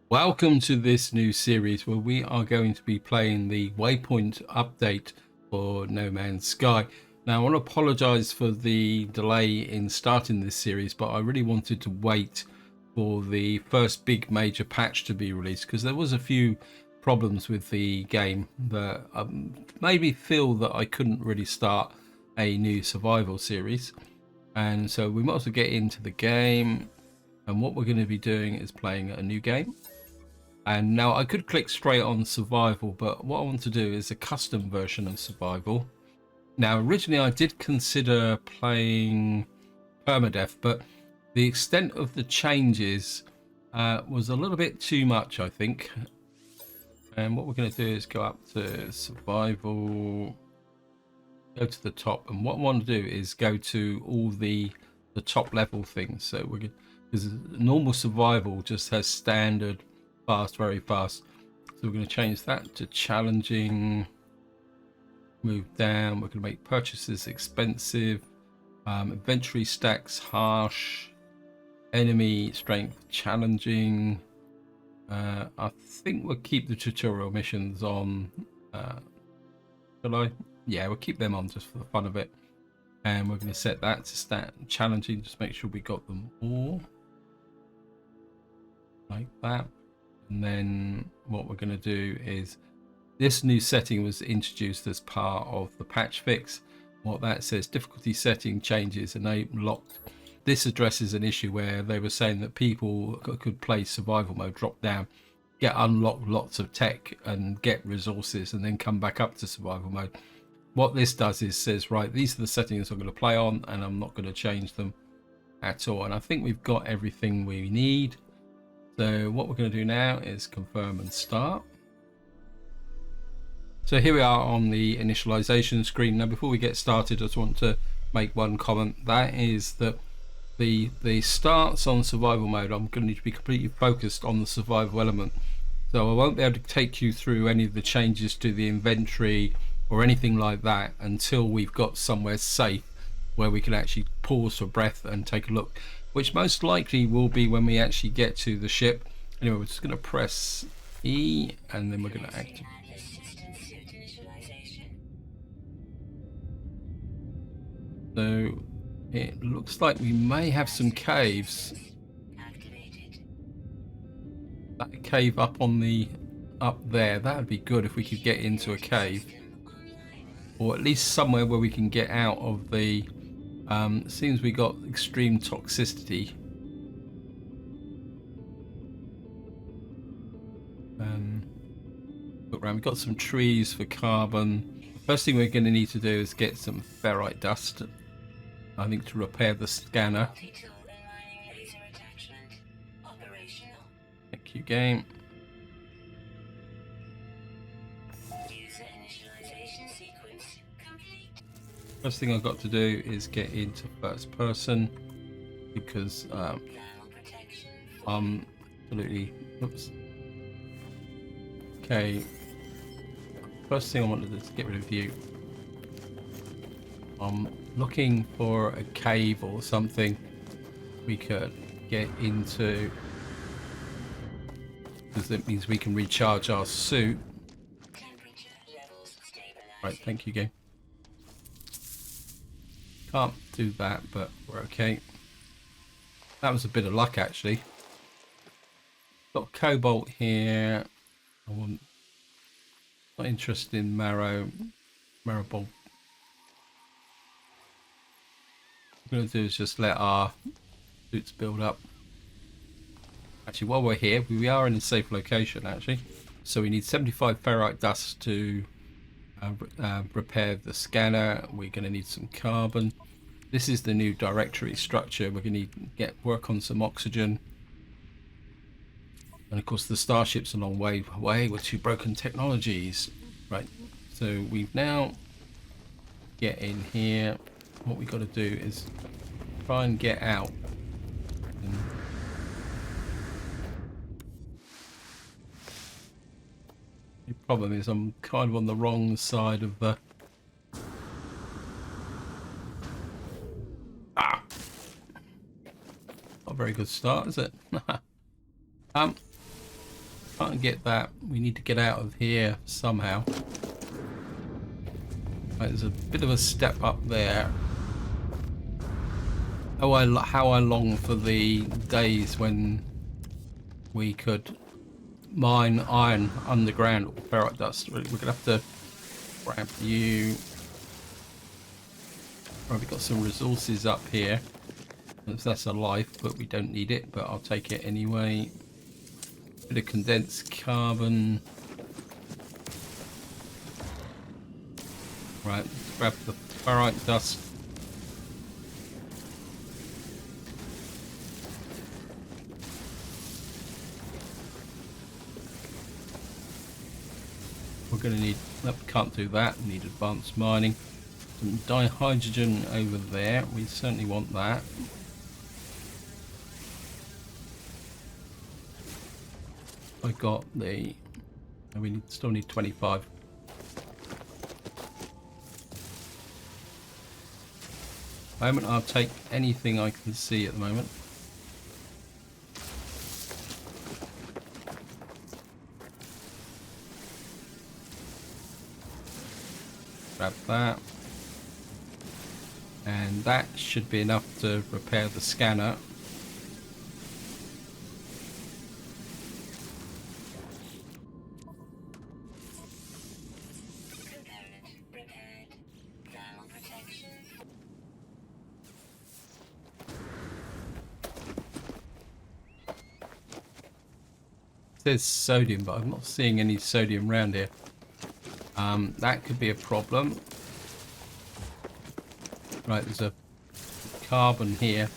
Welcome to this new series where we are going to be playing the Waypoint update for No Man's Sky. Now, I want to apologize for the delay in starting this series, but I really wanted to wait for the first big major patch to be released because there was a few problems with the game that made me feel that I couldn't really start a new survival series. And so we might as well get into the game. And what we're going to be doing is playing a new game. And now I could click straight on survival, but what I want to do is a custom version of survival. Now, originally I did consider playing permadeath, but the extent of the changes was a little bit too much, I think. And what we're going to do is go up to survival, go to the top, and what I want to do is go to all the top level things. So we're going, because normal survival just has standard, fast, very fast. So we're going to change that to challenging, move down. We're going to make purchases expensive, inventory stacks harsh, enemy strength challenging. I think we'll keep the tutorial missions on. Shall I? Yeah, we'll keep them on just for the fun of it. And we're going to set that to stat challenging, just make sure we got them all like that. And then what we're going to do is, this new setting was introduced as part of the patch fix. What that says, difficulty setting changes enable locked. This addresses an issue where they were saying that people could play survival mode, drop down, get unlocked lots of tech and get resources and then come back up to survival mode. What this does is says, right, these are the settings I'm going to play on and I'm not going to change them at all. And I think we've got everything we need. So what we're going to do now is confirm and start. So here we are on the initialization screen. Now, before we get started, I just want to make one comment. That is that the starts on survival mode, I'm going to need to be completely focused on the survival element. So I won't be able to take you through any of the changes to the inventory or anything like that until we've got somewhere safe where we can actually pause for breath and take a look, which most likely will be when we actually get to the ship. Anyway, we're just going to press E and then we're going to activate. So it looks like we may have some caves. That cave up on the up there, that would be good if we could get into a cave, or at least somewhere where we can get out of the seems we got extreme toxicity. Look around, we've got some trees for carbon. The first thing we're going to need to do is get some ferrite dust, I think, to repair the scanner. Thank you, game. First thing I've got to do is get into first person because I'm absolutely, oops. Okay, first thing I want to do is get rid of you. I'm looking for a cave or something we could get into, because it means we can recharge our suit. Right, thank you, game. Can't do that, but we're okay. That was a bit of luck, actually. Got cobalt here. I want, not interested in marrow bolt. What we're going to do is just let our suits build up. Actually, while we're here, we are in a safe location, actually. So we need 75 ferrite dust to repair the scanner. We're going to need some carbon. This is the new directory structure. We're going to need to work on some oxygen. And of course the starship's a long way away with 2 broken technologies. Right, so we've now get in here. What we got to do is try and get out. And the problem is I'm kind of on the wrong side of the... Not a very good start, is it? Can't get that. We need to get out of here somehow. Right, there's a bit of a step up there. Oh, how I long for the days when we could mine iron underground or ferrite dust. We're gonna have to grab you. Right, we've got some resources up here. That's a life, but we don't need it, but I'll take it anyway. Bit of condensed carbon. Right, let's grab the ferrite dust. We're going to need, nope, can't do that, we need advanced mining. Some dihydrogen over there, we certainly want that. I got the, we still need 25. Moment, I'll take anything I can see at the moment. Grab that. And that should be enough to repair the scanner. There's sodium, but I'm not seeing any sodium around here. That could be a problem. Right, there's a carbon here.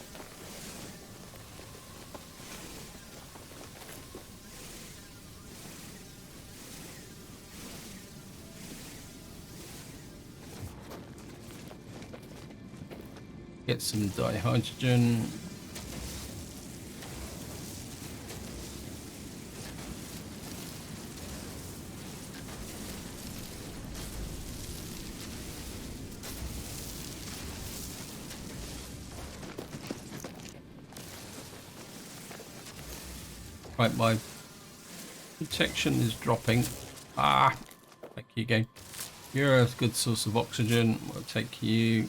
Get some dihydrogen. Right, my protection is dropping. Ah, thank you, game. You're a good source of oxygen. We'll take you.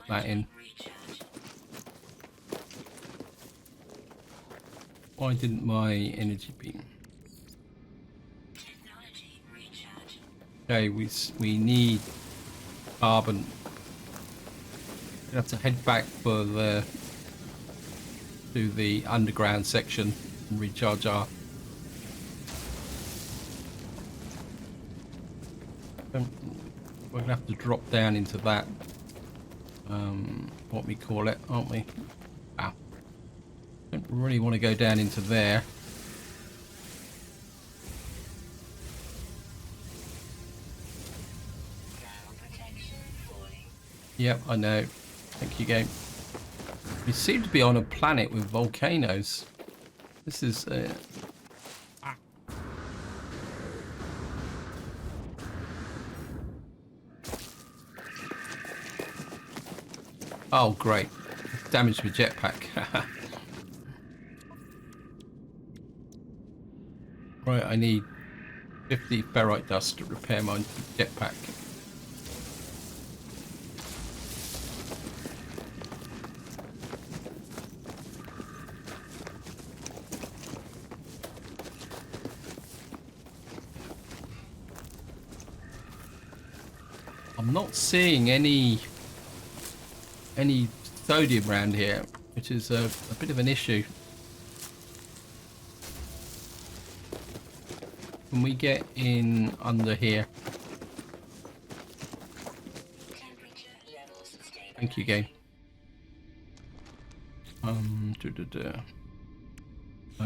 That in. Why didn't my energy beam? Okay, we need carbon. We have to head back for to the underground section and recharge our. We're gonna have to drop down into that. What we call it, aren't we? Wow. Don't really want to go down into there. Yep, I know. Thank you, game. We seem to be on a planet with volcanoes. This is oh, great. Damaged my jetpack. Right, I need 50 ferrite dust to repair my jetpack. I'm not seeing any sodium around here, which is a bit of an issue. Can we get in under here? Thank you, game. But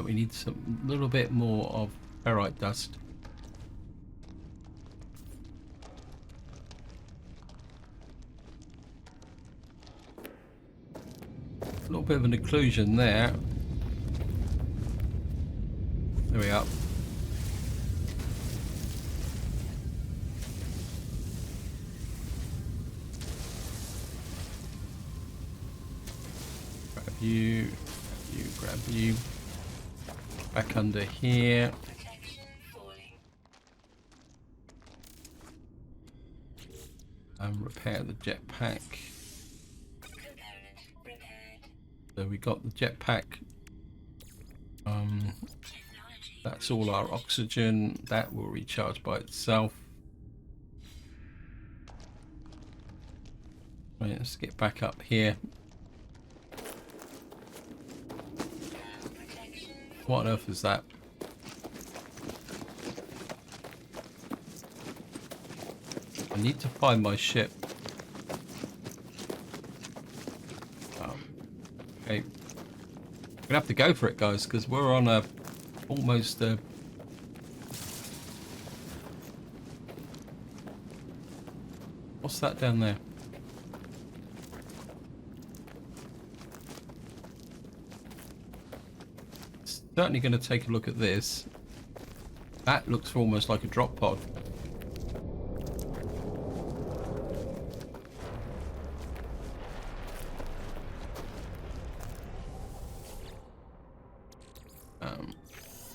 we need some little bit more of ferrite dust. A little bit of an occlusion there. There we are. you, you grab you. Back under here. And repair the jetpack. So we got the jetpack. That's all our oxygen. That will recharge by itself. Right, let's get back up here. What on earth is that? I need to find my ship. Okay. We're gonna have to go for it, guys, because we're on a almost a... What's that down there? Certainly going to take a look at this. That looks almost like a drop pod.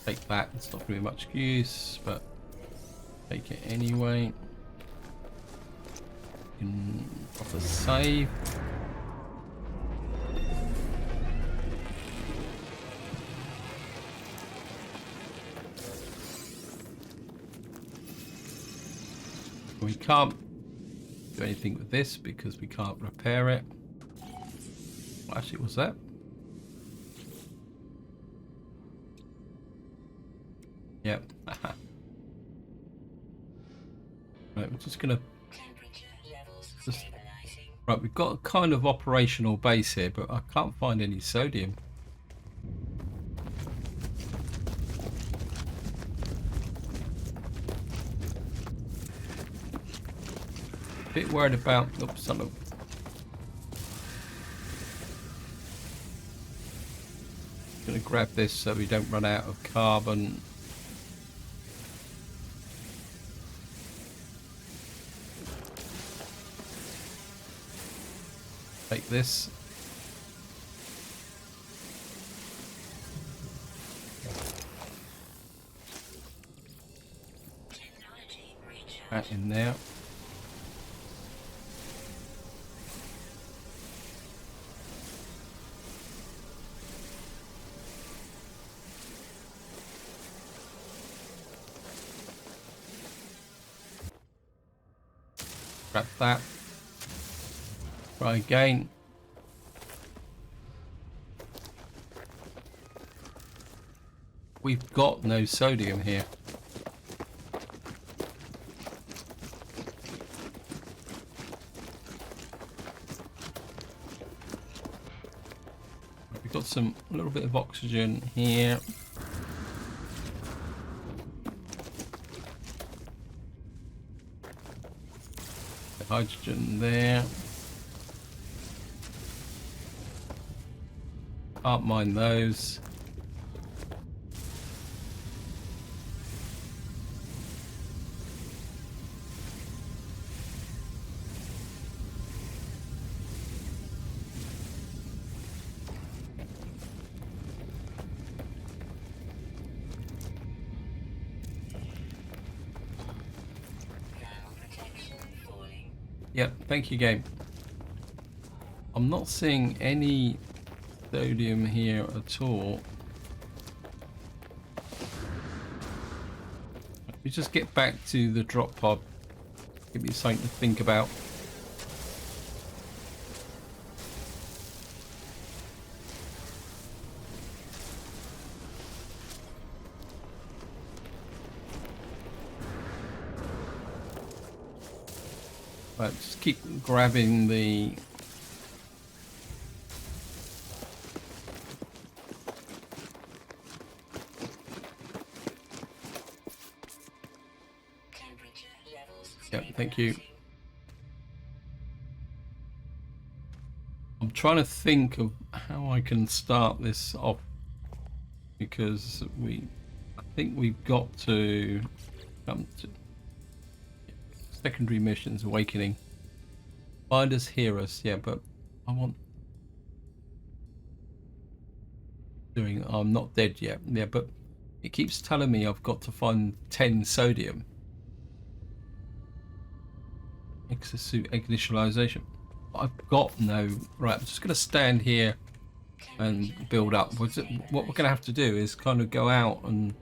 Take that. It's not going to be much use, but take it anyway. You can drop a save. We can't do anything with this because we can't repair it. What actually was that? Yep. Right, we're just gonna... Right, we've got a kind of operational base here, but I can't find any sodium. Bit worried about... Oops, something. Gonna grab this so we don't run out of carbon. Take this. That in there. Grab that. Try again. We've got no sodium here. We've got a little bit of oxygen here. Hydrogen there. Can't mine those. Yep, thank you, game. I'm not seeing any sodium here at all. Let me just get back to the drop pod. Give me something to think about. Right, just keep grabbing the... Yep, thank you. I'm trying to think of how I can start this off, because I think we've got to come to secondary missions, awakening. Find us, hear us, yeah, but I want... doing. I'm not dead yet. Yeah, but it keeps telling me I've got to find 10 sodium. Exosuit initialization. I've got no. Right, I'm just going to stand here and build up. What we're going to have to do is kind of go out and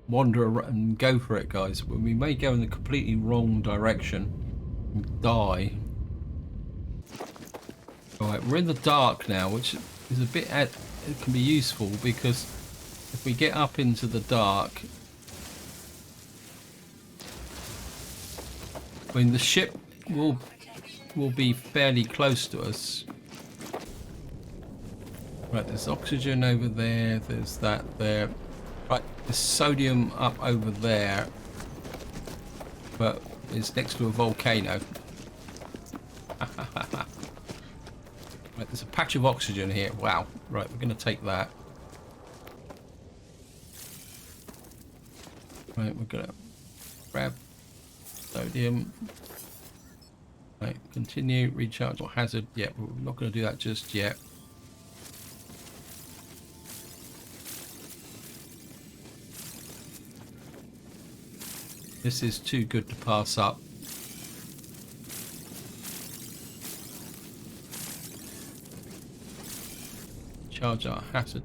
wander around and go for it, guys. We may go in the completely wrong direction and die. Alright, we're in the dark now, which is a bit. It can be useful because if we get up into the dark, I mean, the ship will be fairly close to us. Right, there's oxygen over there. There's that there. Right, there's sodium up over there, but it's next to a volcano. Right, there's a patch of oxygen here. Wow. Right, we're going to take that. Right, we're going to grab sodium. Right, continue, recharge or hazard. Yeah, we're not going to do that just yet. This is too good to pass up. Charge our hazard.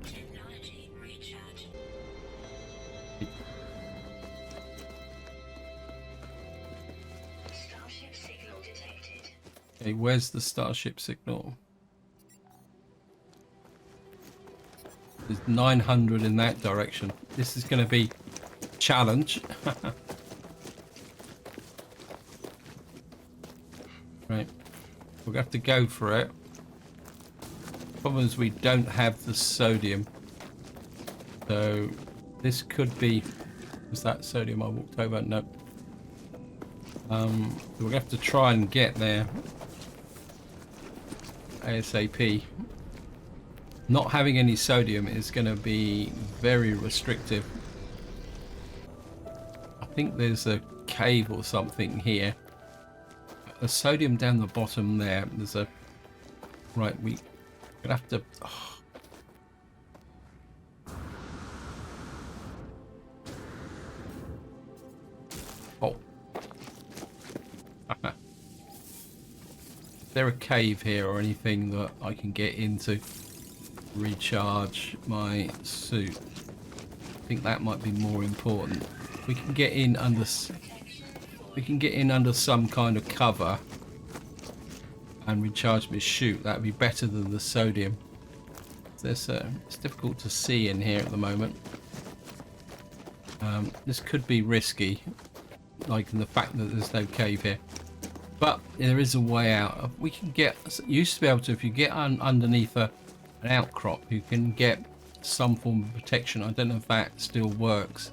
Okay, where's the starship signal? There's 900 in that direction. This is going to be a challenge. Right, we're going to have to go for it. Problem is we don't have the sodium. So this could be... Was that sodium I walked over? No. We're going to have to try and get there ASAP. Not having any sodium is going to be very restrictive. I think there's a cave or something here. A sodium down the bottom there. There's a... Right, we're going to have to... Oh. Is there a cave here or anything that I can get into? Recharge my suit. I think that might be more important. We can get in under... We can get in under some kind of cover and recharge my chute. That'd be better than the sodium. It's difficult to see in here at the moment. This could be risky, like in the fact that there's no cave here. But there is a way out. We can get... Used to be able to, if you get underneath an outcrop, you can get some form of protection. I don't know if that still works.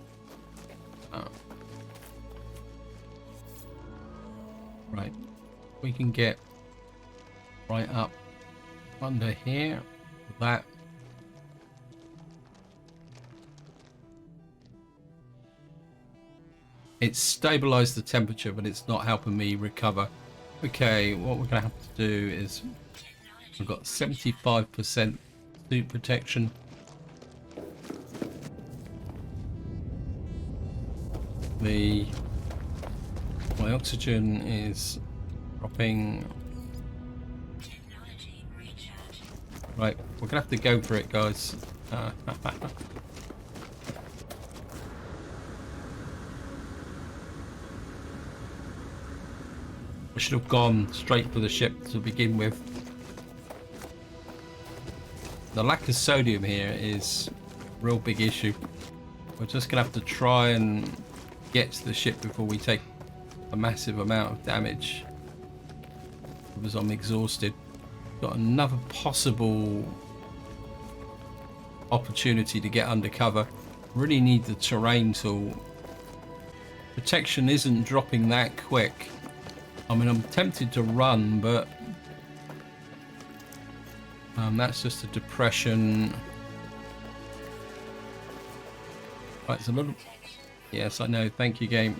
Right, we can get right up under here with that. It's stabilized the temperature, but it's not helping me recover. Okay, what we're gonna have to do is we've got 75% suit protection. My oxygen is dropping. Right, we're gonna have to go for it, guys. I should have gone straight for the ship to begin with. The lack of sodium here is a real big issue. We're just gonna have to try and get to the ship before we take a massive amount of damage because I'm exhausted. Got another possible opportunity to get undercover. Really need the terrain tool. Protection isn't dropping that quick. I mean, I'm tempted to run, but that's just a depression. Right, it's a little... Yes, I know. Thank you, game.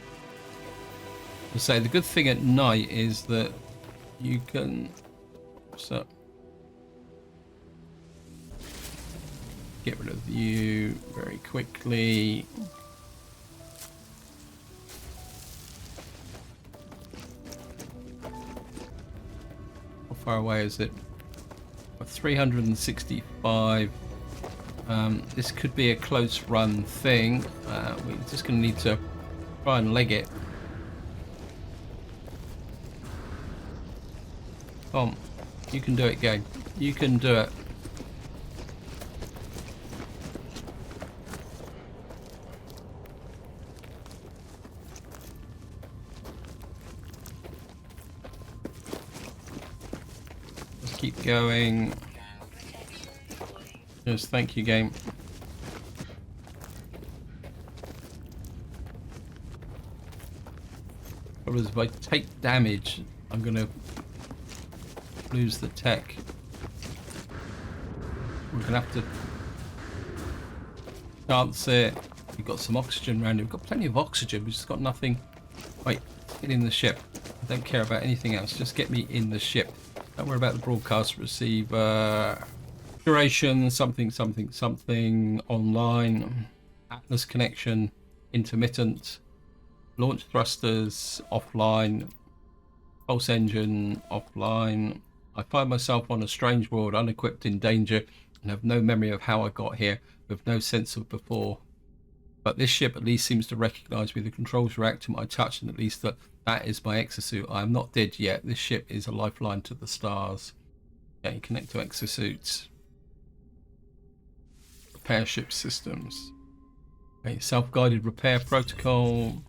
To say the good thing at night is that you can... So get rid of you very quickly. How far away is it? 365. This could be a close run thing. We're just going to need to try and leg it. Come on, you can do it, game. You can do it. Let's keep going. Yes, thank you, game. Because if I take damage, I'm gonna lose the tech. We're gonna have to chance it. We've got some oxygen around here. We've got plenty of oxygen. We've just got nothing. Wait, get in the ship. I don't care about anything else. Just get me in the ship. Don't worry about the broadcast receiver. Duration, something, online. Atlas connection, intermittent. Launch thrusters, offline. Pulse engine, offline. I find myself on a strange world, unequipped, in danger, and have no memory of how I got here, with no sense of before. But this ship at least seems to recognize me. The controls react to my touch, and at least that is my exosuit. I am not dead yet. This ship is a lifeline to the stars. Okay, connect to exosuits. Repair ship systems. Okay, self-guided repair protocol.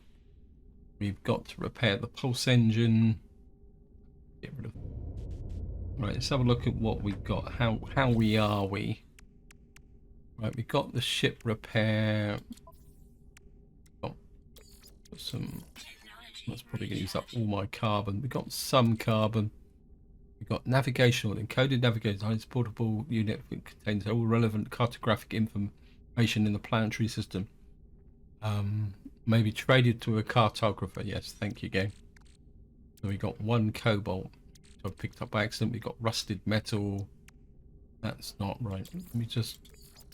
We've got to repair the pulse engine. Get rid of. Right, let's have a look at what we've got. How are we? Right, we got the ship repair. Got some. That's probably going to use up all my carbon. We got some carbon. We got navigational, encoded navigation, highly portable unit that contains all relevant cartographic information in the planetary system. Maybe traded to a cartographer. Yes, thank you, game. So we got one cobalt. So I picked up by accident. We got rusted metal. That's not right. Let me just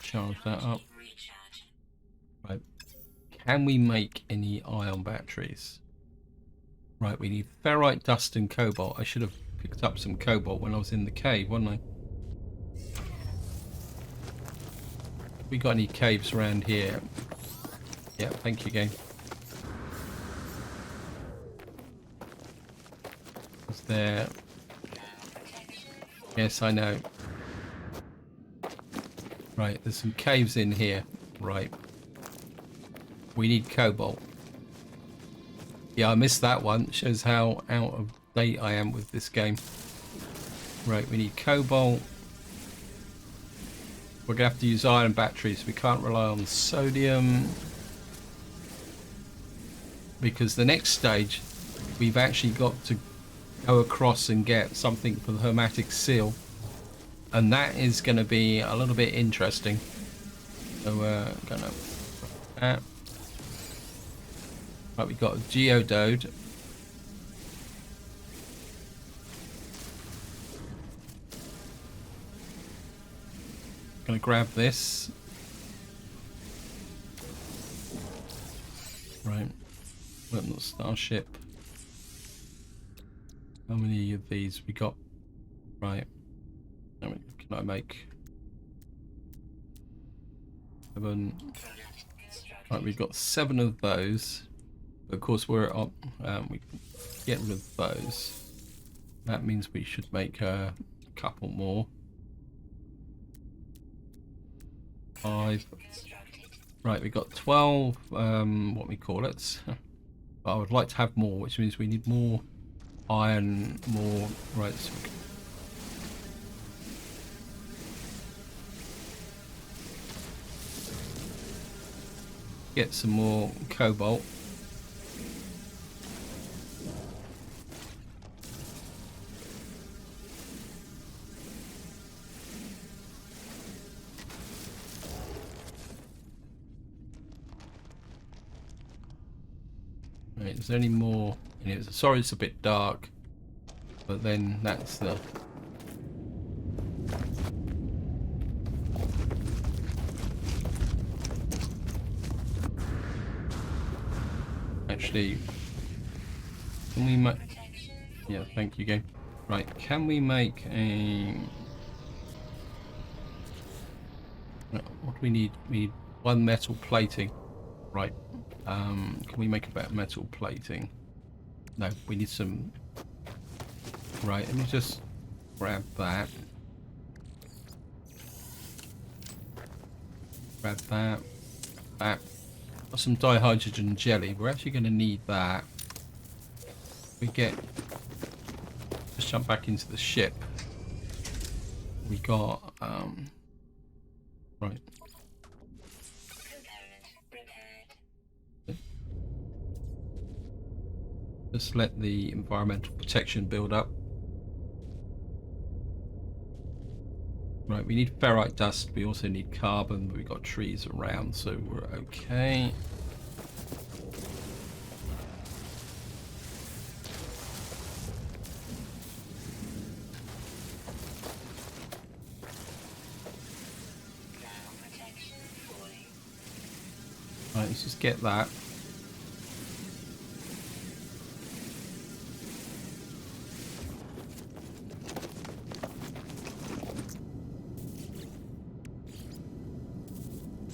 charge that up. Right. Can we make any ion batteries? Right, we need ferrite, dust, and cobalt. I should have picked up some cobalt when I was in the cave, wasn't I? We got any caves around here? Yeah, thank you, game. Is there? Yes, I know. Right, there's some caves in here. Right. We need cobalt. Yeah, I missed that one. It shows how out of date I am with this game. Right, we need cobalt. We're going to have to use iron batteries. We can't rely on sodium. Because the next stage, we've actually got to go across and get something for the hermetic seal. And that is going to be a little bit interesting. So we're going to put that. Right, we've got a geodode. Gonna grab this. Right. Look, the starship. How many of these we got? Right. How many can I make? 7. Right, we've got 7 of those. But of course, we're up. We can get rid of those. That means we should make a couple more. 5. Right, we got 12. What we call it? But I would like to have more, which means we need more iron, more. Right. So get some more cobalt. Right, is there any more in it? Sorry, it's a bit dark, but then that's the. actually, can we make? Yeah, thank you, game. Right, can we make a? What do we need? We need one metal plating. Right. Can we make a better metal plating? No, we need some. Right, let me just grab that. Grab that. That. Got some dihydrogen jelly. We're actually going to need that. We get. Just jump back into the ship. We got. Right. Just let the environmental protection build up. Right, we need ferrite dust. We also need carbon. We've got trees around, so we're okay. Right, let's just get that.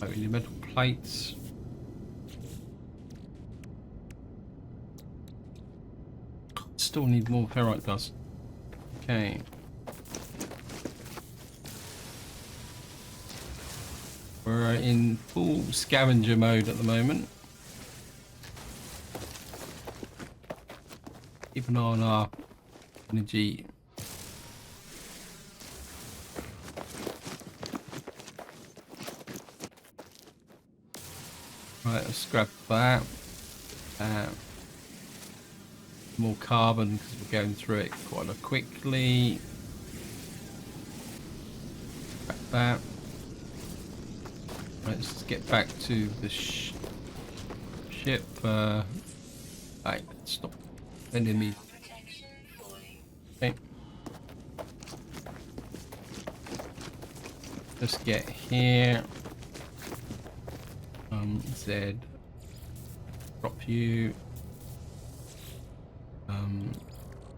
Right, we need metal plates. Still need more ferrite dust. Okay. We're in full scavenger mode at the moment. Keep an eye on our energy. Right, let's grab that. More carbon because we're going through it quite quickly. Grab that. Right, let's just get back to the ship. Right, stop sending me. Okay. Let's get here. Z. Drop you.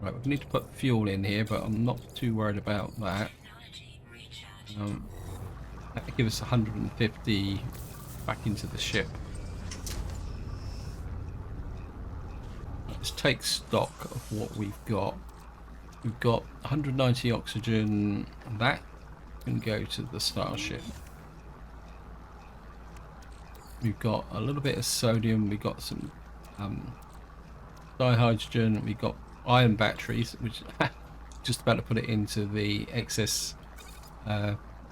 Right, we need to put fuel in here, but I'm not too worried about that. That gives us 150 back into the ship. Let's take stock of what we've got. We've got 190 oxygen. That can go to the starship. We've got a little bit of sodium. We've got some dihydrogen. We've got iron batteries, which just about to put it into the excess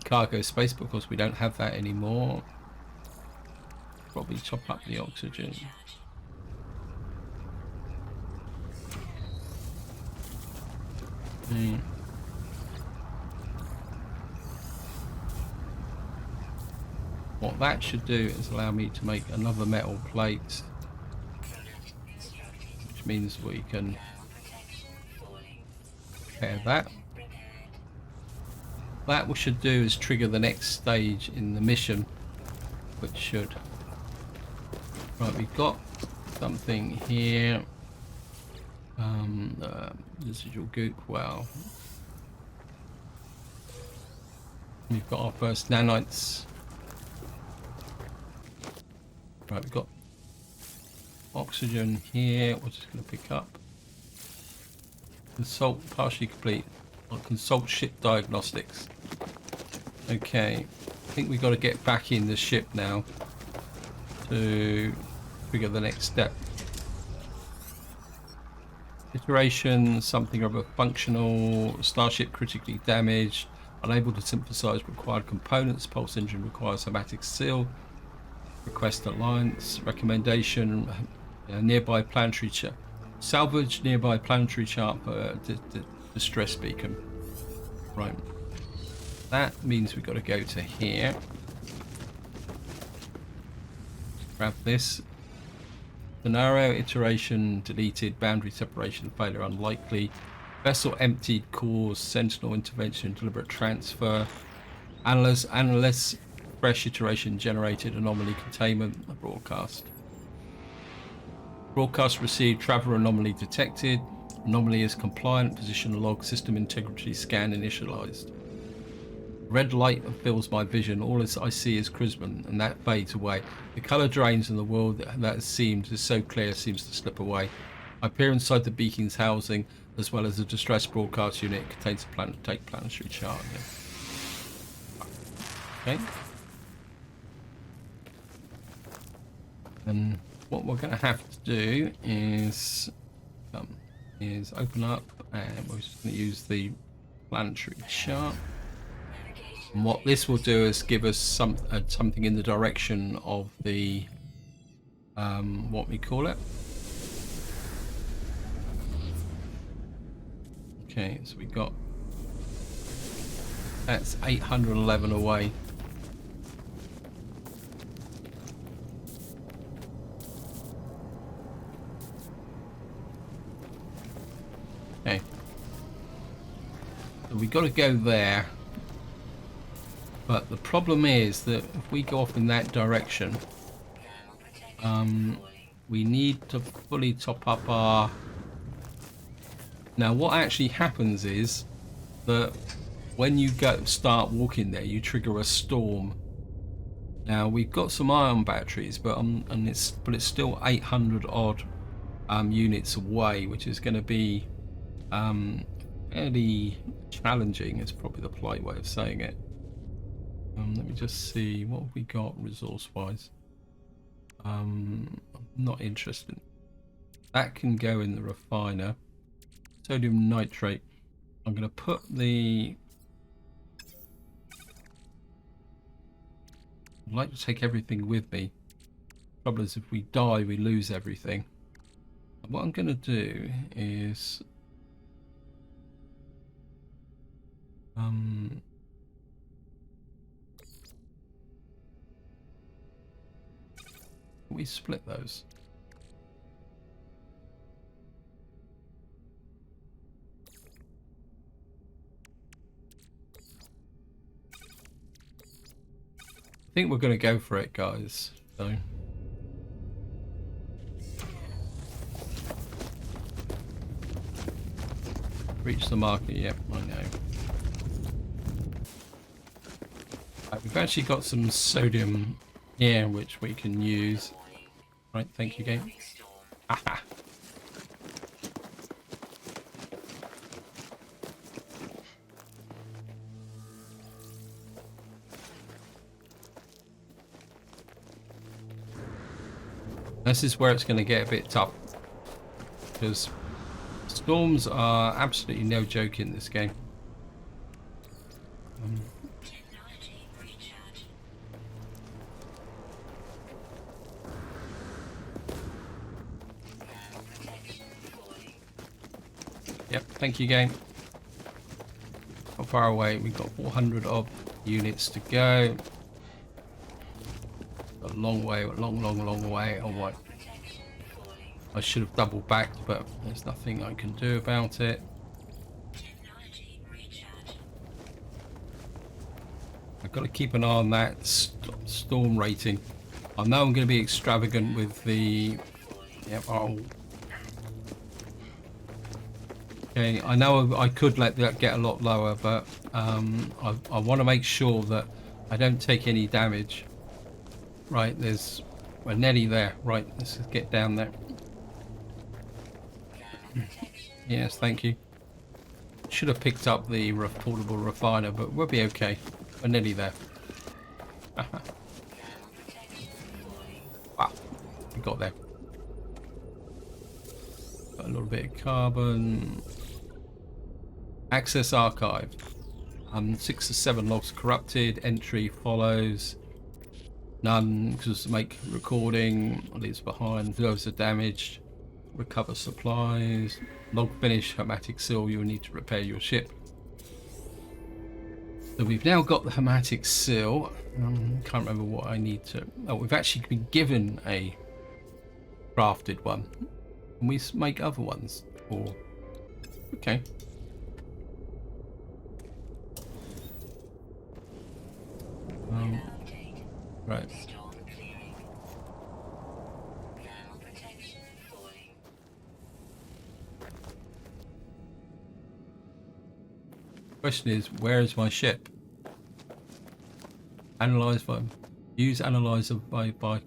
cargo space, but of course we don't have that anymore. Probably top up the oxygen. What that should do is allow me to make another metal plate, which means we can repair that. That we should do is trigger the next stage in the mission, which should. Right, we've got something here. Residual goop. Well, we've got our first nanites. Right, we've got oxygen here. We're just going to pick up. Consult partially complete. I'll consult ship diagnostics. Okay, I think we've got to get back in the ship now to trigger the next step. Iteration, something of a functional, starship critically damaged, unable to synthesize required components, pulse engine requires somatic seal, request alliance, recommendation, nearby planetary chart, salvage nearby planetary chart for distress beacon. Right, that means we've got to go to here, grab this. Scenario, iteration, deleted, boundary separation, failure unlikely, vessel emptied, cause, sentinel intervention, deliberate transfer, analyst, fresh iteration generated, anomaly containment, broadcast. Broadcast received, traveler anomaly detected. Anomaly is compliant. Position log, system integrity scan initialized. Red light fills my vision. All I see is Chrisman, and that fades away. The colour drains, and the world that seems is so clear seems to slip away. I appear inside the beacon's housing, as well as a distress broadcast unit. It contains a planetary chart. Yeah. Okay. And what we're going to have to do is open up, and we're just going to use the planetary chart. And what this will do is give us something in the direction of the what we call it. Okay, so we got that's 811 away. Okay, so we got to go there. But the problem is that if we go off in that direction, we need to fully top up our... Now what actually happens is that when you start walking there, you trigger a storm. Now we've got some ion batteries, but it's still 800 odd units away, which is going to be fairly challenging, is probably the polite way of saying it. Let me just see what have we got resource wise. I'm not interested. That can go in the refiner. Sodium nitrate. I'm going to put the... I'd like to take everything with me. Trouble is, if we die, we lose everything. And what I'm going to do is... we split those. I think we're going to go for it, guys. So reach the market. Yep, I know. Right, we've actually got some sodium here which we can use. Right, thank you, game. Aha. This is where it's going to get a bit tough, because storms are absolutely no joke in this game. Yep, thank you, game. How far away? We've got 400 odd units to go. A long way, a long way. Oh, what? I should have double backed, but there's nothing I can do about it. I've got to keep an eye on that storm rating. I know I'm going to be extravagant with the... Yep, oh. Okay, I know I could let that get a lot lower, but I want to make sure that I don't take any damage. Right, we're nearly there. Right, let's just get down there. Yes, thank you. Should have picked up the portable refiner, but we'll be okay. We're nearly there. Wow, we got there. Got a little bit of carbon. Access archive. 6 to 7 logs corrupted. Entry follows. None, because make recording leaves behind. Those are damaged. Recover supplies. Log finish. Hermetic seal. You'll need to repair your ship. So we've now got the hermetic seal. Can't remember what I need to... Oh, we've actually been given a crafted one. Can we make other ones? Or... Okay. Right. Question is, where is my ship? Analyze by use analyzer by bike.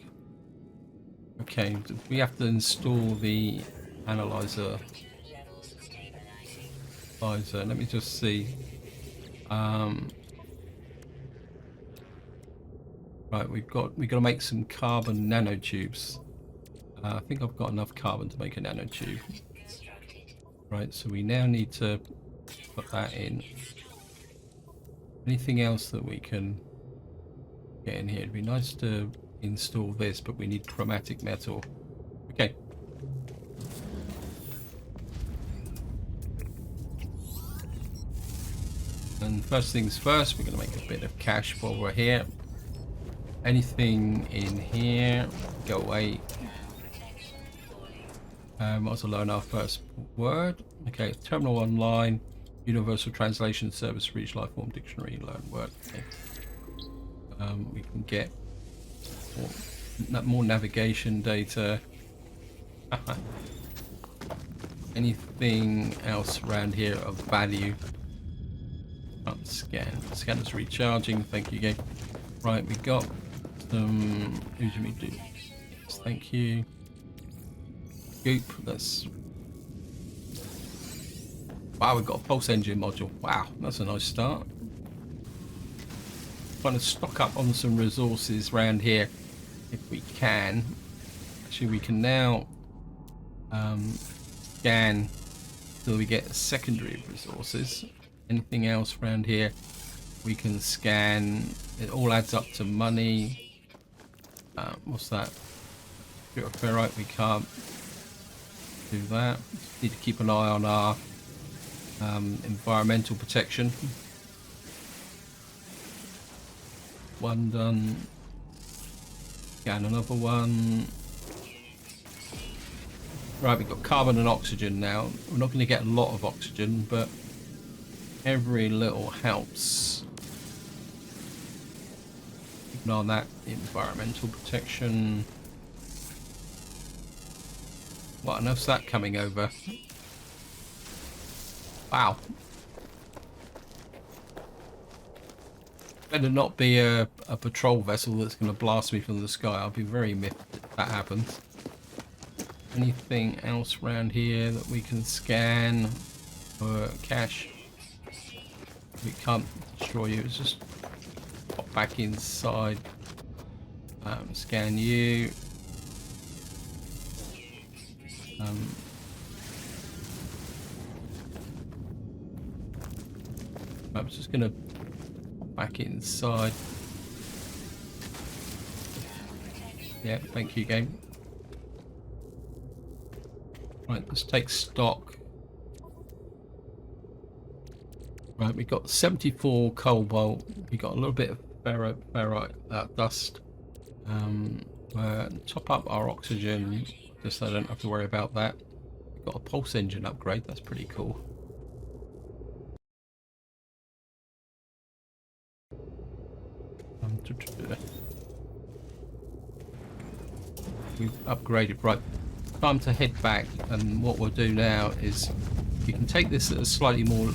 Okay, we have to install the analyzer. Let me just see. Right, we got to make some carbon nanotubes. I think I've got enough carbon to make a nanotube. Right, so we now need to put that in. Anything else that we can get in here? It'd be nice to install this, but we need chromatic metal. Okay. And first things first, we're going to make a bit of cash while we're here. Anything in here, go away. Also learn our first word. Okay, terminal online, universal translation service, reach life form dictionary, learn word. Okay. We can get more navigation data. Anything else around here of value? Can't scan. Scanner's recharging. Thank you, game. Right, we got some. Who do we do? Yes, thank you. Goop. That's. Wow, we've got a pulse engine module. Wow, that's a nice start. Trying to stock up on some resources around here if we can. Actually, we can now scan till we get secondary resources. Anything else around here we can scan. It all adds up to money. What's that? Ferrite, we can't do that. Need to keep an eye on our environmental protection. One done. Scan another one. Right, we've got carbon and oxygen now. We're not going to get a lot of oxygen, but every little helps. Keep an eye on that. Environmental protection. What on earth's that coming over? Wow. Better not be a patrol vessel that's going to blast me from the sky. I'll be very miffed if that happens. Anything else around here that we can scan for cash? We can't destroy you. It's just pop back inside. Scan you. I'm just going to pop back inside. Yeah, thank you, game. Right, let's take stock. Right, we got 74 cobalt. We got a little bit of ferrite dust. Top up our oxygen, just so I don't have to worry about that. We've got a pulse engine upgrade. That's pretty cool. We've upgraded. Right, time to head back, and what we'll do now is you can take this at a slightly more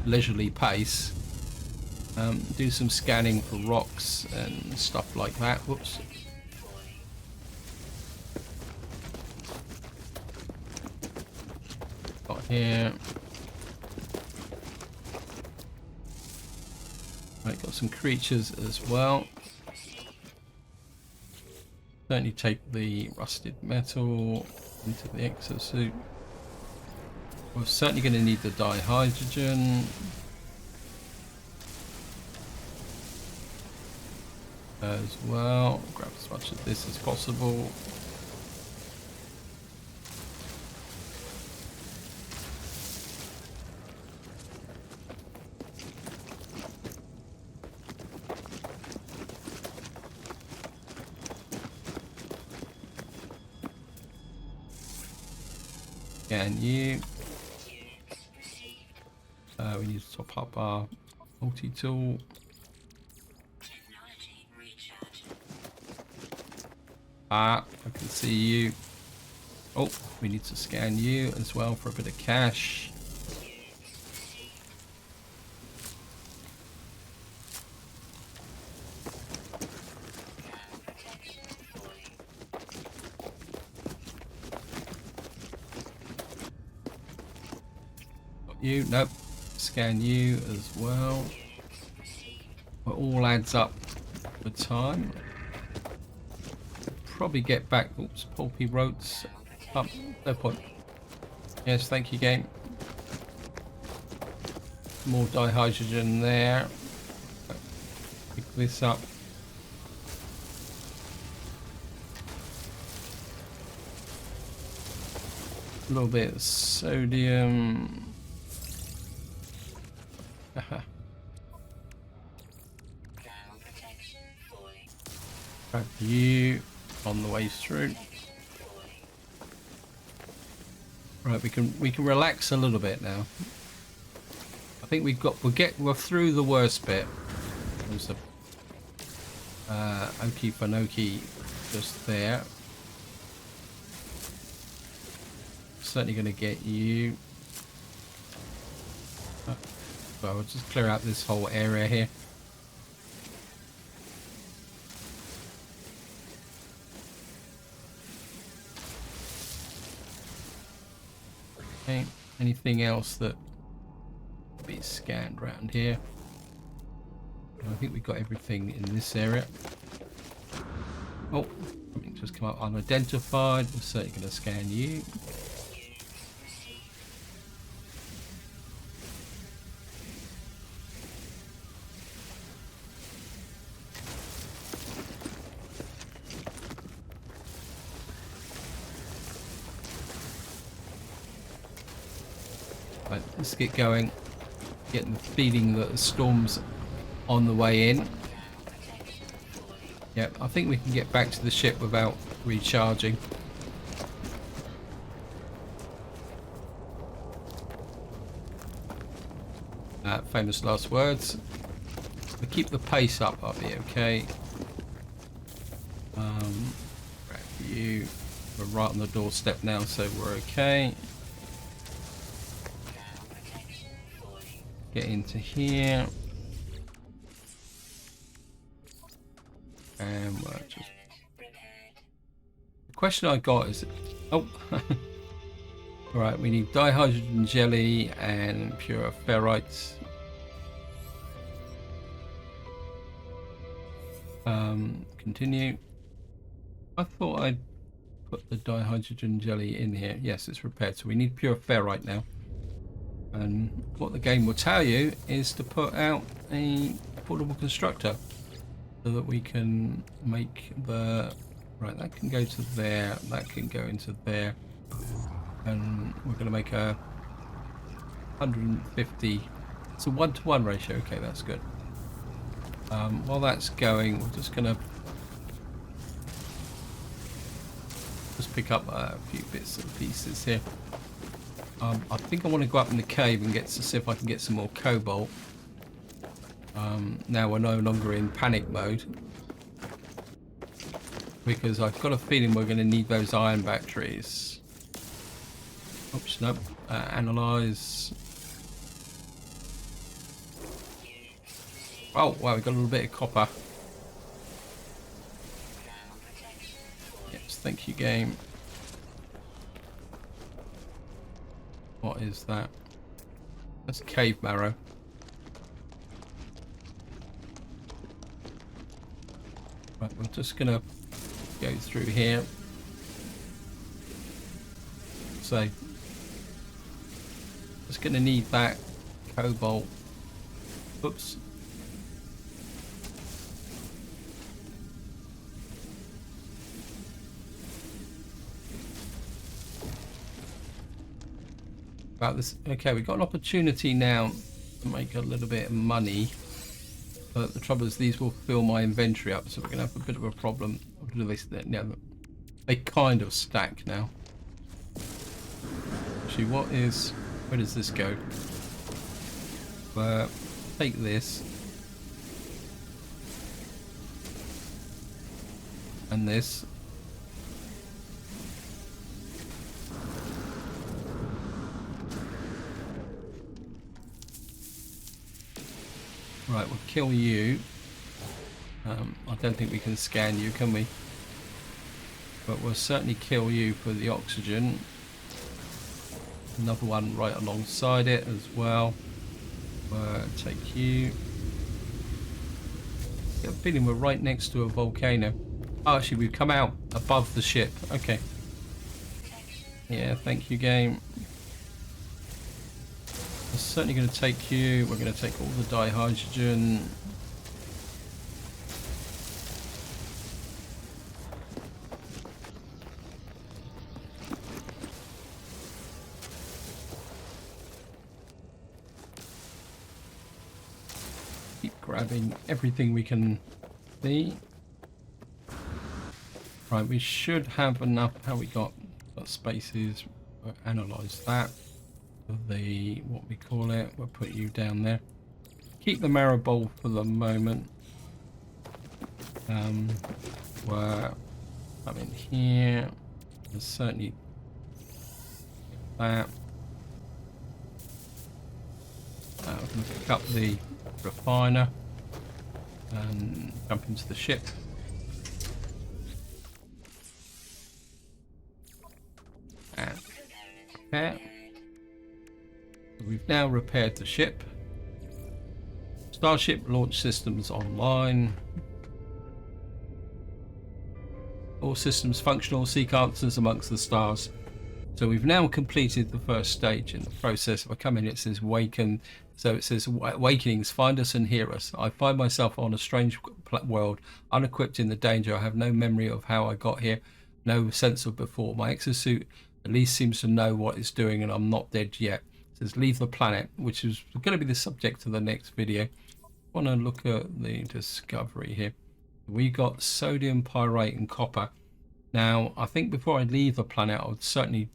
leisurely pace, do some scanning for rocks and stuff like that. Whoops. Got here. Right, got some creatures as well. Certainly take the rusted metal into the exosuit. We're certainly going to need the dihydrogen. As well. Grab as much of this as possible. Scan you. We need to top up our multi-tool. I can see you. Oh, we need to scan you as well for a bit of cash. You, nope. Scan you as well. It all adds up for time. Probably get back. Oops, pulpy roads up. No point. Yes, thank you, game. More dihydrogen there. Pick this up. A little bit of sodium. Grab you on the way through. Right, we can relax a little bit now. I think we're through the worst bit. There's the Okie Fanoki just there. Certainly going to get you. So I'll just clear out this whole area here. Okay, anything else that will be scanned around here? I think we've got everything in this area. Oh, something just come up unidentified. We're certainly going to scan you. Right, let's get going. Getting the feeling that the storm's on the way in. Yep, I think we can get back to the ship without recharging. Famous last words. We keep the pace up, I'll be okay. Grab you. We're right on the doorstep now, so we're okay. Get into here. And we're just... The question I got is... Oh! Alright, we need dihydrogen jelly and pure ferrite. Continue. I thought I'd put the dihydrogen jelly in here. Yes, it's repaired, so we need pure ferrite now. And what the game will tell you is to put out a portable constructor so that we can make the... Right, that can go to there, that can go into there. And we're going to make a 150... It's a 1-to-1 ratio. Okay, that's good. While that's going, we're just going to pick up a few bits and pieces here. I think I want to go up in the cave and get to see if I can get some more cobalt. Now we're no longer in panic mode, because I've got a feeling we're going to need those iron batteries. Oops, nope. Analyze. Oh, wow, we got a little bit of copper. Yes, thank you, game. What is that? That's cave marrow. Right, we're just gonna go through here. So, just gonna need that cobalt. Oops. About this. Okay, we've got an opportunity now to make a little bit of money, but the trouble is these will fill my inventory up, so we're gonna have a bit of a problem. Yeah, they kind of stack now. Actually, where does this go? Take this and this. Right, we'll kill you. I don't think we can scan you, can we? But we'll certainly kill you for the oxygen. Another one right alongside it as well. Take you. Get a feeling we're right next to a volcano. Oh, actually, we've come out above the ship. Okay. Yeah, thank you, game. We're certainly going to take you. We're going to take all the dihydrogen. Keep grabbing everything we can see. Right, we should have enough. How we got spaces? We'll analyze that. The what we call it. We'll put you down there. Keep the marrow bowl for the moment. We're I'm in here. We'll certainly that. We're going to pick up the refiner and jump into the ship. And repair. We've now repaired the ship. Starship launch systems online. All systems functional. Seek answers amongst the stars. So we've now completed the first stage in the process. If I come in, it says waken. So it says awakenings, find us and hear us. I find myself on a strange world, unequipped in the danger. I have no memory of how I got here, no sense of before. My exosuit at least seems to know what it's doing, and I'm not dead yet. It says leave the planet, which is going to be the subject of the next video. I want to look at the discovery here. We got sodium, pyrite, and copper. Now, I think before I leave the planet, I would certainly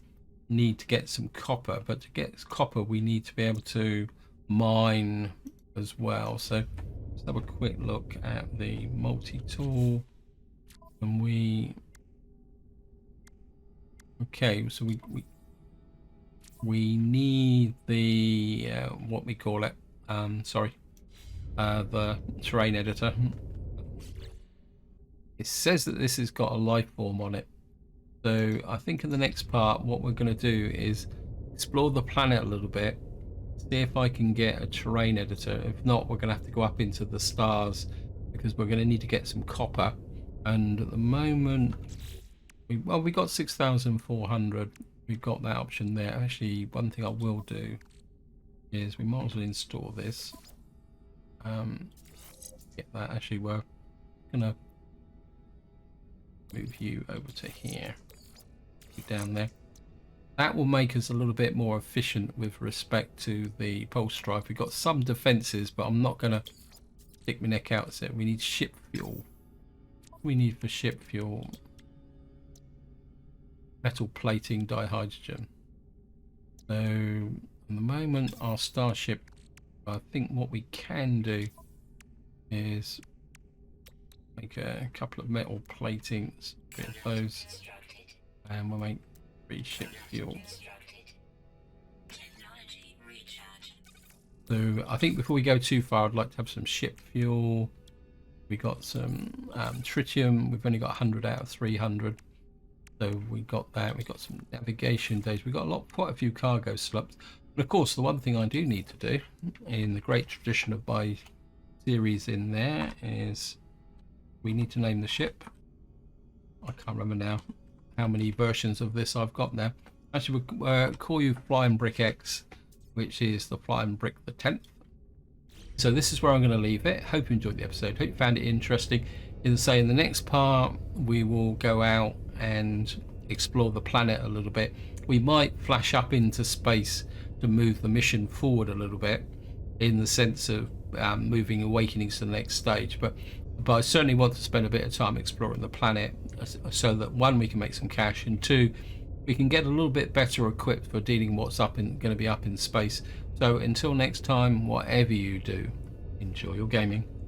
need to get some copper, but to get copper we need to be able to mine as well. So let's have a quick look at the multi-tool, and okay, so we need the what we call it, the terrain editor. It says that this has got a life form on it. So I think in the next part, what we're going to do is explore the planet a little bit, see if I can get a terrain editor. If not, we're going to have to go up into the stars because we're going to need to get some copper. And at the moment, we got 6,400. We've got that option there. Actually, one thing I will do is we might as well install this. Get that. Actually, we're going to move you over to here. Down there. That will make us a little bit more efficient with respect to the pulse drive. We've got some defenses, but I'm not going to stick my neck out. So we need ship fuel. What we need for ship fuel? Metal plating, dihydrogen. So at the moment, our starship, I think what we can do is make a couple of metal platings, get those. And we'll make 3 ship fuel. So I think before we go too far, I'd like to have some ship fuel. We got some tritium. We've only got 100 out of 300. So we got that. We got some navigation days. We got quite a few cargo slots. But of course, the one thing I do need to do, in the great tradition of my series in there, is we need to name the ship. I can't remember now how many versions of this I've got now. Actually, we'll call you Flying Brick X, which is the Flying Brick the 10th. So this is where I'm going to leave it. Hope you enjoyed the episode. Hope you found it interesting. As I say, in the next part, we will go out and explore the planet a little bit. We might flash up into space to move the mission forward a little bit, in the sense of moving Awakenings to the next stage. But I certainly want to spend a bit of time exploring the planet, so that 1, we can make some cash, and 2, we can get a little bit better equipped for dealing what's going to be up in space. So until next time, whatever you do, enjoy your gaming.